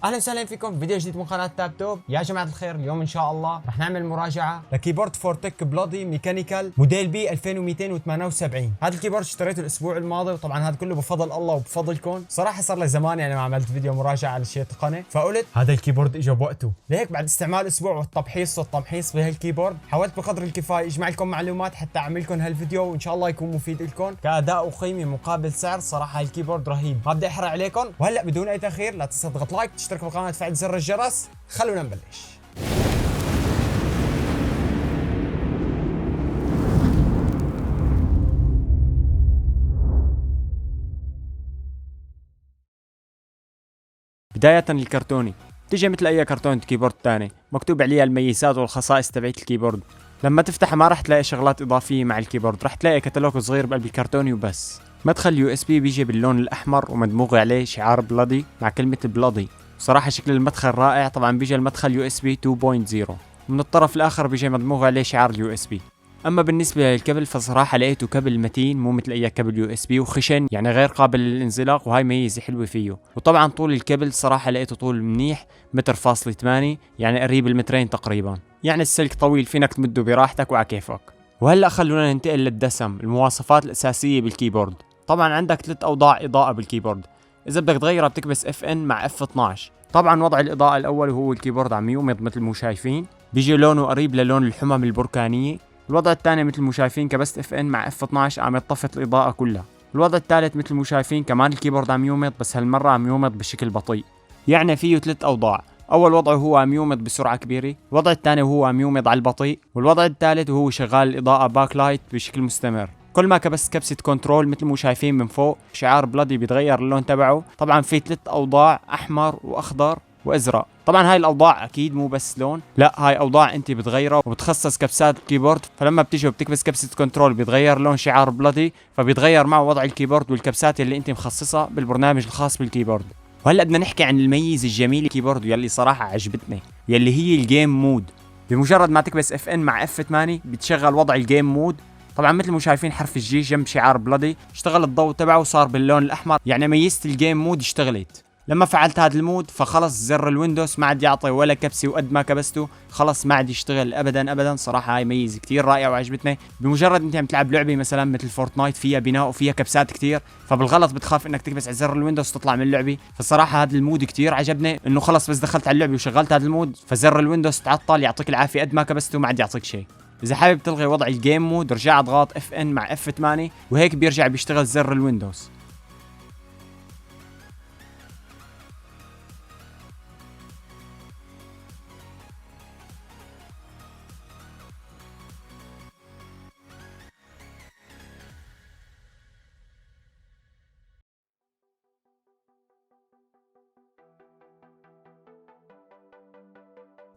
اهلا وسهلا فيكم في فيديو جديد من قناه تاب توب. يا جماعه الخير، اليوم ان شاء الله رح نعمل مراجعه لكيبورد فورتك بلادي ميكانيكال موديل بي 2278. هذا الكيبورد اشتريته الاسبوع الماضي، وطبعا هذا كله بفضل الله وبفضلكم. صراحه صار لي زمان يعني ما عملت فيديو مراجعه على شيء تقني، فقلت هذا الكيبورد اجى بوقته. لهيك بعد استعمال اسبوع والتمحيص بهالكيبورد حاولت بقدر الكفايه اجمع لكم معلومات حتى اعمل لكم هالفيديو، وان شاء الله يكون مفيد لكم كاداء وقيمه مقابل سعر. صراحه الكيبورد رهيب، ما بدي احرق عليكم. وهلا بدون اي تاخير لا تنسى تضغط لايك، تشترك بالقناه، تفعل زر الجرس. خلونا نبلش. بداية الكرتوني بتيجي مثل اي كرتونة كيبورد تاني، مكتوب عليها الميزات والخصائص تبعت الكيبورد. لما تفتحها ما راح تلاقي شغلات اضافية مع الكيبورد، راح تلاقي كتالوج صغير بقلب الكرتوني وبس. مدخل يو اس بي بيجي باللون الاحمر ومدموغ عليه شعار بلادي مع كلمة بلادي. صراحة شكل المدخل رائع. طبعا بيجي المدخل يو اس بي 2.0، ومن الطرف الاخر بيجي مدموغ عليه شعار اليو اس بي. اما بالنسبه للكبل فصراحه لقيته كبل متين، مو مثل اي كبل يو اس بي، وخشن يعني غير قابل للانزلاق، وهاي ميزه حلوه فيه. وطبعا طول الكبل صراحه لقيته طول منيح، 1.8 يعني قريب المترين تقريبا. يعني السلك طويل، فينك تمده براحتك وعلى كيفك. وهلا خلونا ننتقل للدسم، المواصفات الاساسيه بالكيبورد. طبعا عندك 3 اوضاع اضاءه بالكيبورد. اذا بدك تغيرها بتكبس اف ان مع اف 12. طبعا وضع الاضاءه الاول وهو الكيبورد عم يومض مثل ما شايفين، بيجي لونه قريب للون الحمم البركانيه. الوضع الثاني مثل ما شايفين كبست اف ان مع اف 12 عم يطفت الاضاءه كلها. الوضع الثالث مثل ما شايفين كمان الكيبورد عم يومض، بس هالمره عم يومض بشكل بطيء. يعني فيه 3 اوضاع. اول وضع هو عم يومض بسرعه كبيره، الوضع الثاني هو عم يومض على البطيء، والوضع الثالث وهو شغال الاضاءه باك لايت بشكل مستمر. كل ما كبست كبسه كنترول مثل ما شايفين من فوق شعار بلادي بيتغير اللون تبعه. طبعا في 3 اوضاع، احمر واخضر وازرق. طبعا هاي الاوضاع اكيد مو بس لون، لا هاي اوضاع انت بتغيرها وبتخصص كبسات الكيبورد. فلما بتيجي وبتكبس كبسه كنترول بيتغير لون شعار بلادي، فبيتغير مع وضع الكيبورد والكبسات اللي انت مخصصها بالبرنامج الخاص بالكيبورد. وهلا بدنا نحكي عن الميزه الجميله الكيبورد يلي صراحه عجبتني، يلي هي الجيم مود. بمجرد ما تكبس اف ان مع اف 8 بتشغل وضع الجيم مود. طبعا مثل ما شايفين حرف الجي جنب شعار بلادي، اشتغل الضوء تبعه وصار باللون الاحمر، يعني ميزه الجيم مود اشتغلت. لما فعلت هذا المود فخلص زر الويندوز ما عاد يعطي ولا كبسه، وقد ما كبسته خلص ما عاد يشتغل ابدا ابدا. صراحه هاي ميزه كثير رائعه وعجبتني. بمجرد انت عم تلعب لعبه مثلا مثل فورتنايت فيها بناء وفيها كبسات كثير، فبالغلط بتخاف انك تكبس على زر الويندوز تطلع من اللعبه. فالصراحه هذا المود كثير عجبني، انه خلص بس دخلت على اللعبه وشغلت هذا المود فزر الويندوز تعطل، يعطيك العافيه قد ما كبسته ما عاد يعطيك شيء. اذا حابب تلغي وضع الجيم مود رجع اضغط اف ان مع اف 8 وهيك بيرجع بيشتغل زر الويندوز.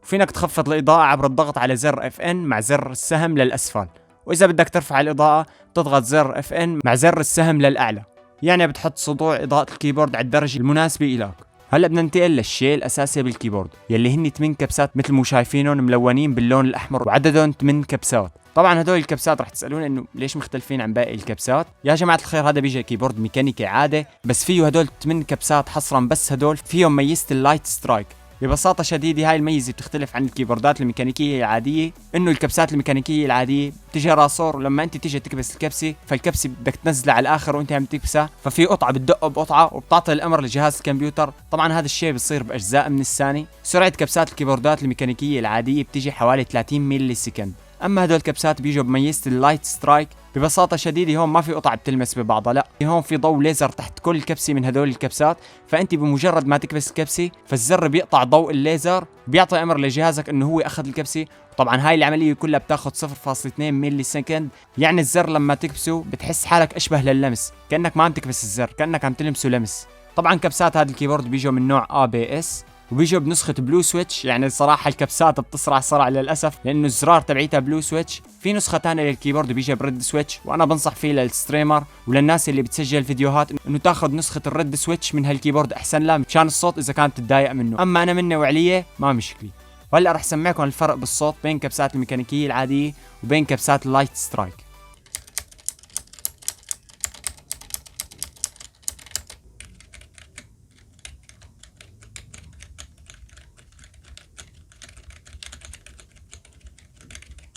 فينك تخفض الإضاءة عبر الضغط على زر اف ان مع زر السهم للأسفل، وإذا بدك ترفع الإضاءة تضغط زر اف ان مع زر السهم للأعلى. يعني بتحط سطوع إضاءة الكيبورد على الدرجة المناسبة إلك. هلا بدنا ننتقل للشيء الأساسي بالكيبورد، يلي هن 8 كبسات مثل ما شايفينهم ملونين باللون الأحمر، وعددهم 8 كبسات. طبعا هدول الكبسات رح تسألون انه ليش مختلفين عن باقي الكبسات. يا جماعة الخير هذا بيجي كيبورد ميكانيكي عادي، بس فيه هدول 8 كبسات حصرا، بس هدول فيهم ميزة اللايت سترايك. ببساطة شديدة هاي الميزة بتختلف عن الكيبوردات الميكانيكية العادية، انه الكبسات الميكانيكية العادية بتجي راسور، ولما انت تيجي تكبس الكبسة فالكبسة بدك تنزلها على الاخر وانت عم تكبسها، ففي قطعة بتدق بقطعة وبتعطي الامر لجهاز الكمبيوتر. طبعا هذا الشيء بصير باجزاء من الثانية. سرعة كبسات الكيبوردات الميكانيكية العادية بتيجي حوالي 30 ملي سكند، اما هدول الكبسات بيجوا بميزة اللايت سترايك. ببساطة شديدة هون ما في قطع بتلمس ببعضها، لا هون في ضوء ليزر تحت كل كبسة من هدول الكبسات، فانت بمجرد ما تكبس الكبسة فالزر بيقطع ضوء الليزر، بيعطي امر لجهازك انه هو اخذ الكبسة. طبعا هاي العملية كلها بتاخد 0.2 ملي سكند، يعني الزر لما تكبسه بتحس حالك اشبه لللمس، كأنك ما عم تكبس الزر، كأنك عم تلمسه لمس. طبعا كبسات هذا الكيبورد بيجوا من نوع ABS، وبيجوا بنسخة بلو سويتش. يعني الصراحة الكبسات بتسرع صرع للأسف لأنه الزرار تبعيتها بلو سويتش. في نسخة ثانية للكيبورد بيجي بريد سويتش، وأنا بنصح فيه للستريمر وللناس اللي بتسجل فيديوهات إنه تاخذ نسخة الريد سويتش من هالكيبورد أحسن لها مشان الصوت إذا كانت تتضايق منه. أما أنا مني وعليه ما مشكلة. وهلا رح سمعكم الفرق بالصوت بين كبسات الميكانيكية العادية وبين كبسات اللايت سترايك.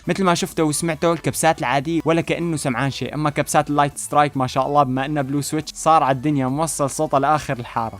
مثل ما شفتوا وسمعتوا الكبسات العادية ولا كأنه سمعان شيء، اما كبسات اللايت سترايك ما شاء الله بما انها بلو سويتش صار على الدنيا موصل صوتها لاخر الحارة.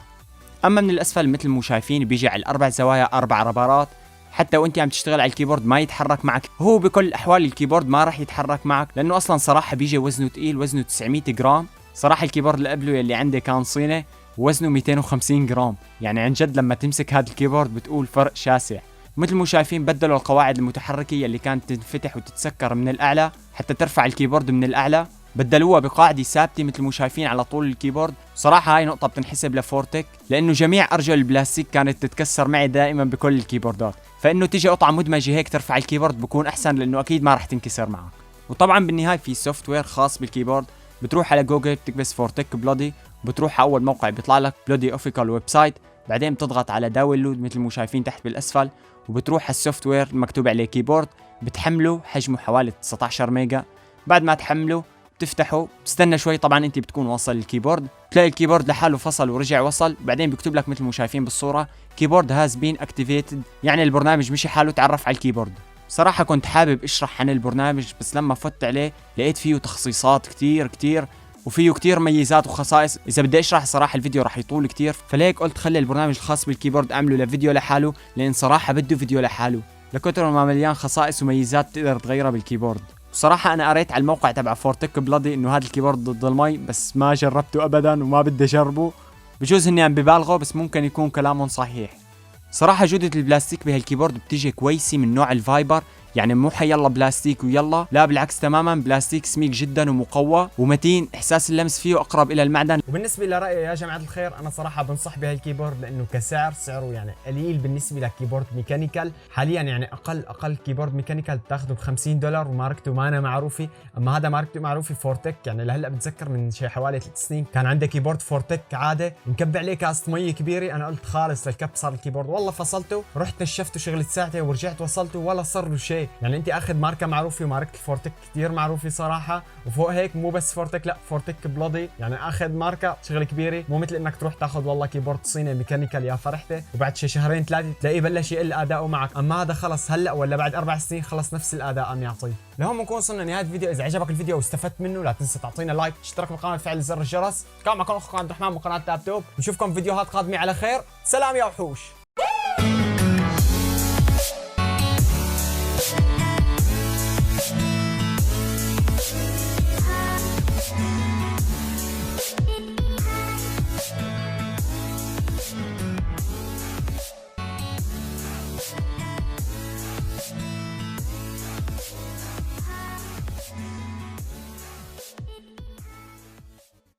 اما من الاسفل مثل ما شايفين بيجي على الاربع زوايا 4 ربرات، حتى وانت عم تشتغل على الكيبورد ما يتحرك معك. هو بكل الاحوال الكيبورد ما راح يتحرك معك لانه اصلا صراحة بيجي وزنه تقيل، وزنه 900 جرام. صراحة الكيبورد اللي قبله يلي عندي كان صيني وزنه 250 جرام، يعني عن جد لما تمسك هذا الكيبورد بتقول فرق شاسع. مثل ما شايفين بدلوا القواعد المتحركة اللي كانت تنفتح وتتسكر من الاعلى حتى ترفع الكيبورد من الاعلى، بدلوها بقاعدة ثابتة مثل ما شايفين على طول الكيبورد. صراحة هاي نقطة بتنحسب لفورتك لانه جميع ارجل البلاستيك كانت تتكسر معي دائما بكل الكيبوردات، فانه تيجي قطعة مدمجة هيك ترفع الكيبورد بكون احسن لانه اكيد ما راح تنكسر معك. وطبعا بالنهاية في سوفت وير خاص بالكيبورد، بتروح على جوجل بتكبس فورتك بلودي، بتروح على اول موقع بيطلع لك بلودي اوفيكال ويب سايت، بعدين بتضغط على داونلود مثل ما شايفين تحت بالاسفل، وبتروح على السوفت وير المكتوب عليه كيبورد، بتحمله حجمه حوالي 19 ميجا. بعد ما تحمله بتفتحه، بتستنى شوي، طبعا انت بتكون واصل الكيبورد، بتلاقي الكيبورد لحاله فصل ورجع وصل، بعدين بيكتب لك مثل ما شايفين بالصورة كيبورد هاز بين اكتيفيتد، يعني البرنامج مشي حاله تعرف على الكيبورد. صراحة كنت حابب اشرح عن البرنامج بس لما فت عليه لقيت فيه تخصيصات كتير وفيه كتير ميزات وخصائص، اذا بدي اشرح صراحة الفيديو راح يطول كتير، فليك قلت خلي البرنامج الخاص بالكيبورد اعمله لفيديو لحاله، لان صراحة بده فيديو لحاله لكتر ما مليان خصائص وميزات تقدر تغيرها بالكيبورد. بصراحة أنا قريت على الموقع تبع فورتك بلادي إنه هذا الكيبورد ضد المي، بس ما جربته أبدا وما بدي أجربه، بجوز إني عم ببالغوا بس ممكن يكون كلامهم صحيح. صراحة جودة البلاستيك بهالكيبورد بتيجي كويسة من نوع الفايبر، يعني مو حيلا بلاستيك ويلا، لا بالعكس تماما، بلاستيك سميك جدا ومقوى ومتين، احساس اللمس فيه اقرب الى المعدن. وبالنسبه لرايي يا جماعه الخير، انا صراحه بنصح بهالكيبورد لانه سعره يعني قليل بالنسبه لكيبورد ميكانيكال. حاليا يعني اقل كيبورد ميكانيكال بتاخده ب $50 وماركته ما أنا معروفه، اما هذا ماركته معروفه فورتك. يعني لهلا بتذكر من شي حوالي 3 سنين كان عندي كيبورد فورتك عادي مكب عليه كاسه ميه كبيره، انا قلت خالص للكب صار الكيبورد، والله فصلته رحت نشفته شغلت ساعتين ورجعت وصلته ولا صار له شيء. يعني انت اخذ ماركه معروفه، وماركه الفورتك كثير معروفه صراحه، وفوق هيك مو بس فورتك، لا فورتك بلودي، يعني اخذ ماركه شغل كبيره، مو مثل انك تروح تاخذ والله كيبورد صيني ميكانيكال يا فرحته وبعد شي شهرين ثلاثه تلاقيه بلش يقل اداؤه معك. اما هذا خلص هلا ولا بعد 4 سنين خلص نفس الاداء عم يعطيه. لهون بنكون وصلنا لنهايه الفيديو. اذا عجبك الفيديو واستفدت منه لا تنسى تعطينا لايك، اشترك بالقناه وتفعل زر الجرس. كان معكم اخوكم عبد الرحمن من قناه تاب توب، نشوفكم فيديوهات قادمه على خير. سلام يا وحوش.